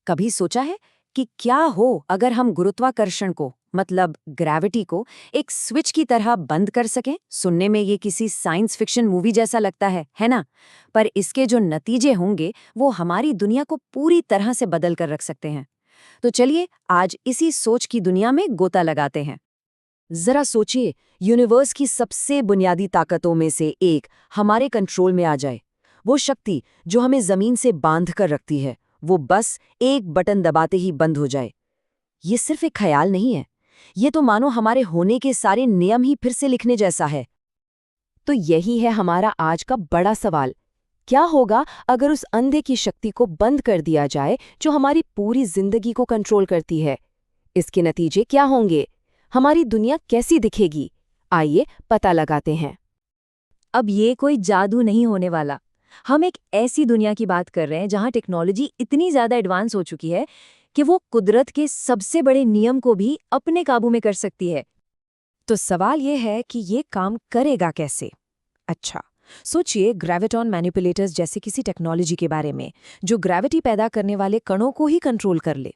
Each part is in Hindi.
कभी सोचा है कि क्या हो अगर हम गुरुत्वाकर्षण को मतलब ग्रेविटी को एक स्विच की तरह बंद कर सकें? सुनने में ये किसी साइंस फिक्शन मूवी जैसा लगता है ना? पर इसके जो नतीजे होंगे वो हमारी दुनिया को पूरी तरह से बदल कर रख सकते हैं। तो चलिए आज इसी सोच की दुनिया में गोता लगाते हैं। जरा सोचिए, यूनिवर्स की सबसे बुनियादी ताकतों में से एक हमारे कंट्रोल में आ जाए। वो शक्ति जो हमें जमीन से बांध कर रखती है, वो बस एक बटन दबाते ही बंद हो जाए। ये सिर्फ एक ख्याल नहीं है, ये तो मानो हमारे होने के सारे नियम ही फिर से लिखने जैसा है। तो यही है हमारा आज का बड़ा सवाल। क्या होगा अगर उस अंधे की शक्ति को बंद कर दिया जाए जो हमारी पूरी जिंदगी को कंट्रोल करती है? इसके नतीजे क्या होंगे? हमारी दुनिया कैसी दिखेगी? आइए पता लगाते हैं। अब ये कोई जादू नहीं होने वाला। हम एक ऐसी दुनिया की बात कर रहे हैं जहां टेक्नोलॉजी इतनी ज्यादा एडवांस हो चुकी है कि वो कुदरत के सबसे बड़े नियम को भी अपने काबू में कर सकती है। तो सवाल ये है कि ये काम करेगा कैसे? अच्छा, सोचिए ग्रेविटॉन मैनिपुलेटर्स जैसे किसी टेक्नोलॉजी के बारे में जो ग्रेविटी पैदा करने वाले कणों को ही कंट्रोल कर ले,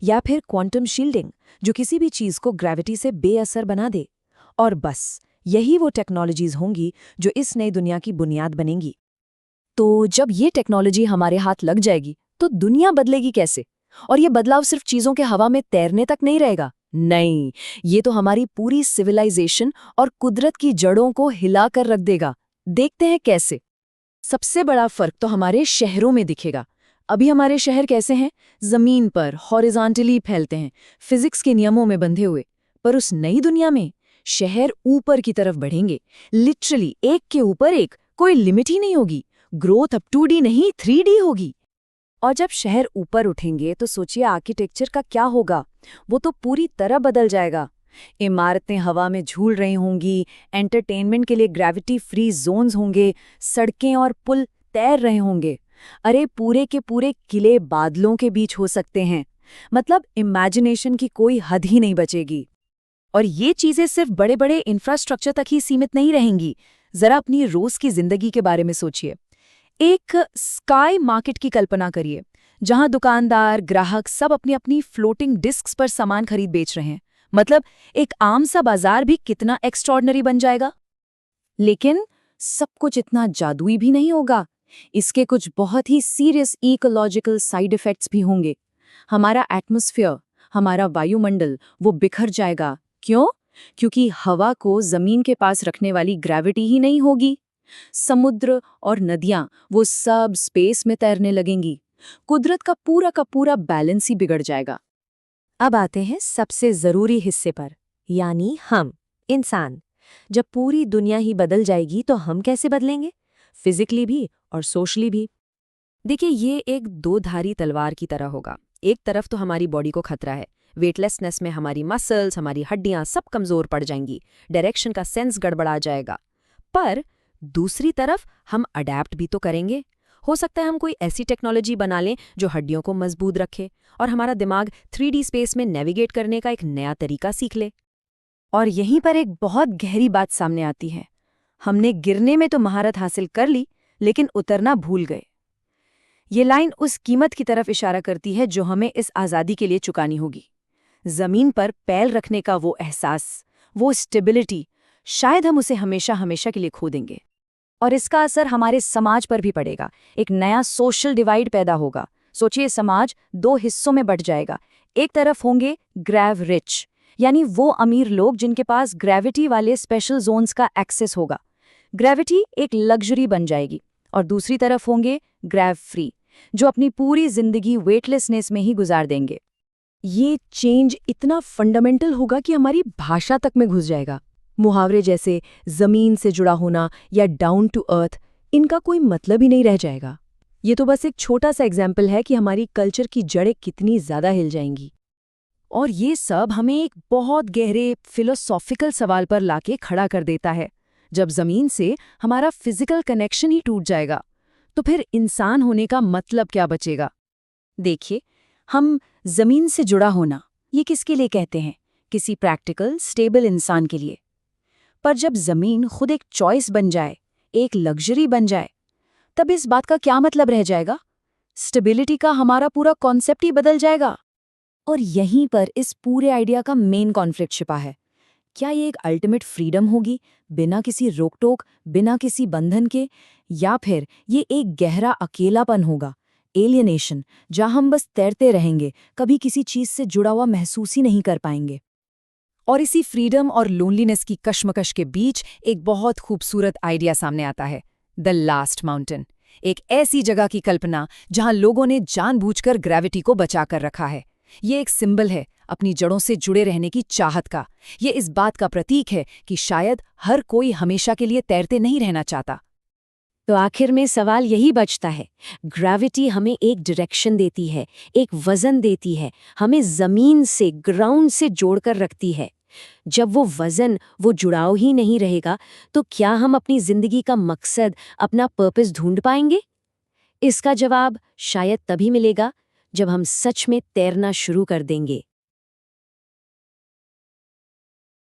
या फिर क्वांटम शील्डिंग जो किसी भी चीज को ग्रेविटी से बेअसर बना दे। और बस यही वो टेक्नोलॉजीज होंगी जो इस नई दुनिया की बुनियाद बनेंगी। तो जब ये टेक्नोलॉजी हमारे हाथ लग जाएगी तो दुनिया बदलेगी कैसे? और ये बदलाव सिर्फ चीजों के हवा में तैरने तक नहीं रहेगा। नहीं, ये तो हमारी पूरी सिविलाइजेशन और कुदरत की जड़ों को हिला कर रख देगा। देखते हैं कैसे। सबसे बड़ा फर्क तो हमारे शहरों में दिखेगा। अभी हमारे शहर कैसे हैं? जमीन पर हॉरिजॉन्टली फैलते हैं, फिजिक्स के नियमों में बंधे हुए। पर उस नई दुनिया में शहर ऊपर की तरफ बढ़ेंगे, लिटरली एक के ऊपर एक, कोई लिमिट ही नहीं होगी। ग्रोथ अब 2D नहीं 3D होगी। और जब शहर ऊपर उठेंगे तो सोचिए आर्किटेक्चर का क्या होगा। वो तो पूरी तरह बदल जाएगा। इमारतें हवा में झूल रही होंगी, एंटरटेनमेंट के लिए ग्रेविटी फ्री जोन्स होंगे, सड़कें और पुल तैर रहे होंगे। अरे पूरे के पूरे किले बादलों के बीच हो सकते हैं। मतलब इमेजिनेशन की कोई हद ही नहीं बचेगी। और ये चीजें सिर्फ बड़े बड़े इंफ्रास्ट्रक्चर तक ही सीमित नहीं रहेंगी। जरा अपनी रोज की जिंदगी के बारे में सोचिए। एक स्काई मार्केट की कल्पना करिए, जहां दुकानदार ग्राहक सब अपनी अपनी फ्लोटिंग डिस्क्स पर सामान खरीद बेच रहे हैं। मतलब एक आम सा बाजार भी कितना एक्स्ट्रॉर्डनरी बन जाएगा। लेकिन सब कुछ इतना जादुई भी नहीं होगा। इसके कुछ बहुत ही सीरियस इकोलॉजिकल साइड इफेक्ट्स भी होंगे। हमारा एटमॉस्फेयर, हमारा वायुमंडल वो बिखर जाएगा। क्यों? क्योंकि हवा को जमीन के पास रखने वाली ग्रेविटी ही नहीं होगी। समुद्र और नदियां वो सब स्पेस में तैरने लगेंगी। कुदरत का पूरा बैलेंस ही बिगड़ जाएगा। अब आते हैं सबसे जरूरी हिस्से पर, यानी हम इंसान। जब पूरी दुनिया ही बदल जाएगी तो हम कैसे बदलेंगे? फिजिकली भी और सोशली भी। देखिए, ये एक दो धारी तलवार की तरह होगा। एक तरफ तो हमारी बॉडी को खतरा है। वेटलेसनेस में हमारी मसल्स, हमारी हड्डियां सब कमजोर पड़ जाएंगी। डायरेक्शन का सेंस गड़बड़ा जाएगा। पर दूसरी तरफ हम अडैप्ट भी तो करेंगे। हो सकता है हम कोई ऐसी टेक्नोलॉजी बना लें जो हड्डियों को मजबूत रखे और हमारा दिमाग 3D स्पेस में नेविगेट करने का एक नया तरीका सीख ले। और यहीं पर एक बहुत गहरी बात सामने आती है। हमने गिरने में तो महारत हासिल कर ली, लेकिन उतरना भूल गए। ये लाइन उस कीमत की तरफ इशारा करती है जो हमें इस आज़ादी के लिए चुकानी होगी। जमीन पर पैर रखने का वो एहसास, वो स्टेबिलिटी, शायद हम उसे हमेशा हमेशा के लिए खो देंगे। और इसका असर हमारे समाज पर भी पड़ेगा। एक नया सोशल डिवाइड पैदा होगा। सोचिए, समाज दो हिस्सों में बंट जाएगा। एक तरफ होंगे ग्रेव रिच, यानी वो अमीर लोग जिनके पास ग्रेविटी वाले स्पेशल जोन्स का एक्सेस होगा। ग्रेविटी एक लग्जरी बन जाएगी। और दूसरी तरफ होंगे ग्रेव फ्री, जो अपनी पूरी जिंदगी वेटलेसनेस में ही गुजार देंगे। ये चेंज इतना फंडामेंटल होगा कि हमारी भाषा तक में घुस जाएगा। मुहावरे जैसे जमीन से जुड़ा होना या डाउन टू अर्थ, इनका कोई मतलब ही नहीं रह जाएगा। ये तो बस एक छोटा सा एग्जाम्पल है कि हमारी कल्चर की जड़ें कितनी ज्यादा हिल जाएंगी। और ये सब हमें एक बहुत गहरे फिलोसॉफिकल सवाल पर लाके खड़ा कर देता है। जब जमीन से हमारा फिजिकल कनेक्शन ही टूट जाएगा, तो फिर इंसान होने का मतलब क्या बचेगा? देखिए, हम जमीन से जुड़ा होना, ये किसके लिए कहते हैं? किसी प्रैक्टिकल, स्टेबल इंसान के लिए। पर जब जमीन खुद एक चॉइस बन जाए, एक लग्जरी बन जाए, तब इस बात का क्या मतलब रह जाएगा? स्टेबिलिटी का हमारा पूरा कॉन्सेप्ट ही बदल जाएगा। और यहीं पर इस पूरे आइडिया का मेन कॉन्फ्लिक्ट छिपा है। क्या ये एक अल्टीमेट फ्रीडम होगी, बिना किसी रोक-टोक, बिना किसी बंधन के, या फिर ये एक गहरा अकेलापन होगा, एलियनेशन, जहां हम बस तैरते रहेंगे, कभी किसी चीज से जुड़ा हुआ महसूस ही नहीं कर पाएंगे। और इसी फ्रीडम और लोनलीनेस की कश्मकश के बीच एक बहुत खूबसूरत आइडिया सामने आता है, द लास्ट माउंटेन। एक ऐसी जगह की कल्पना जहां लोगों ने जानबूझकर ग्रेविटी को बचा कर रखा है। ये एक सिंबल है अपनी जड़ों से जुड़े रहने की चाहत का। ये इस बात का प्रतीक है कि शायद हर कोई हमेशा के लिए तैरते नहीं रहना चाहता। तो आखिर में सवाल यही बचता है, ग्रेविटी हमें एक डायरेक्शन देती है, एक वजन देती है, हमें जमीन से, ग्राउंड से जोड़कर रखती है। जब वो वजन, वो जुड़ाव ही नहीं रहेगा, तो क्या हम अपनी जिंदगी का मकसद, अपना पर्पस ढूंढ पाएंगे? इसका जवाब शायद तभी मिलेगा जब हम सच में तैरना शुरू कर देंगे।